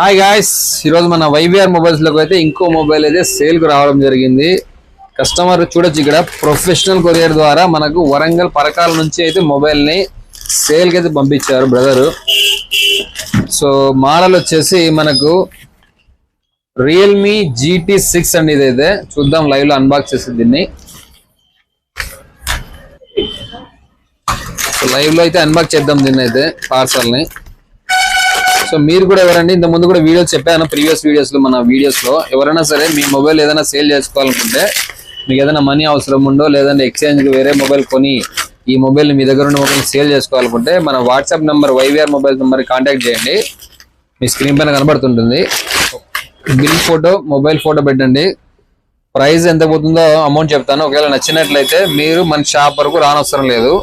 Hi guys, ఈరోజు మన YVR mobiles లోకి అయితే ఇంకో మొబైల్ అయితే సేల్ కు రావడం జరిగింది. కస్టమర్ చూడొచ్చు, ఇక్కడ ప్రొఫెషనల్ కొరియర్ ద్వారా మనకు వరంగల్ పరకాల నుంచి అయితే మొబైల్ ని సేల్ కి అయితే పంపించారు బ్రదర్. సో మోడల్ వచ్చేసి మనకు రియల్మీ GT6 అండి. ఇదైతే చూద్దాం, లైవ్ లో అన్బాక్స్ చేసి దీన్ని లైవ్ లో అయితే అన్బాక్స్ చేద్దాం దీన్ని అయితే పార్సల్ ని. సో మీరు కూడా ఎవరండి, ఇంత ముందు కూడా వీడియోస్ చెప్పాను, ప్రీవియస్ వీడియోస్ లో మన వీడియోస్ లో ఎవరైనా సరే మీ మొబైల్ ఏదైనా సేల్ చేసుకోవాలనుకుంటే, మీకు ఏదైనా మనీ అవసరం ఉండో లేదంటే ఎక్స్చేంజ్ కి వేరే మొబైల్ కొని ఈ మొబైల్ మీ దగ్గర ఉన్న మొబైల్ సేల్ చేసుకోవాలనుకుంటే మన WhatsApp number YVR mobile number contact చేయండి. మీ స్క్రీన్ పైన కనబడుతుంటుంది. బిల్ ఫోటో, మొబైల్ ఫోటో పెట్టండి. ప్రైస్ ఎంత పోతుందో అమౌంట్ చెప్తాను. ఒకవేళ నచ్చినట్లయితే మీరు మన షాప్ వరకు రానవసరం లేదు.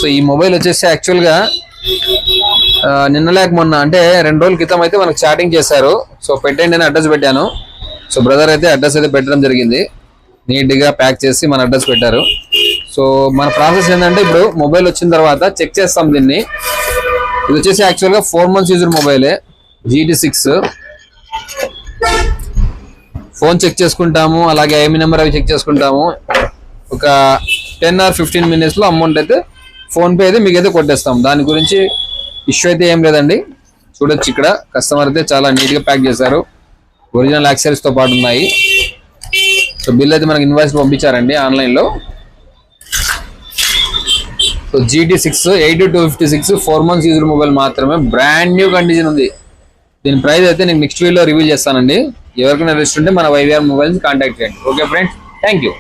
సో ఈ మొబైల్ వచ్చేసి యాక్చువల్ గా నిన్న లేక మొన్న అంటే 2 రోజుల క్రితం అయితే మనకు చాటింగ్ చేశారు. సో పెట్టండి అని అడ్రస్ పెట్టాను. సో బ్రదర్ అయితే అడ్రస్ అయితే పెట్టడం జరిగింది. నీట్ గా ప్యాక్ చేసి మన అడ్రస్ పెట్టారు. సో మన ప్రాసెస్ ఏంటంటే, ఇప్పుడు మొబైల్ వచ్చిన తర్వాత చెక్ చేస్తాం దీన్ని. ఇది వచ్చేసి యాక్చువల్ గా 4 months యూజర్ మొబైలే, GT6. ఫోన్ చెక్ చేసుకుంటాము, అలాగే ఐఎంఈ నెంబర్ అవి చెక్ చేసుకుంటాము. ఒక 10 or 15 minutes లో అమౌంట్ అయితే ఫోన్ పే అయితే మీకైతే కొట్టేస్తాం. దాని గురించి ఇష్యూ అయితే ఏం లేదండి. చూడొచ్చు, ఇక్కడ కస్టమర్ అయితే చాలా నీట్ గా ప్యాక్ చేశారు. ఒరిజినల్ యాక్సెసరీస్ తో పాటు ఉన్నాయి. సో బిల్ అయితే మనకి ఇన్వాయిస్ పంపించారండి ఆన్లైన్ లో. So GT6 8256 4 months user mobile మాత్రమే, బ్రాండ్ న్యూ కండిషన్ ఉంది. దీని ప్రైస్ అయితే నేను నెక్స్ట్ వీడియోలో రివీల్ చేస్తానండి. ఎవరికైనా ఇంట్రెస్ట్ ఉంటే మన వైవిఆర్ మొబైల్స్ కాంటాక్ట్ చేయండి. Okay friends, thank you.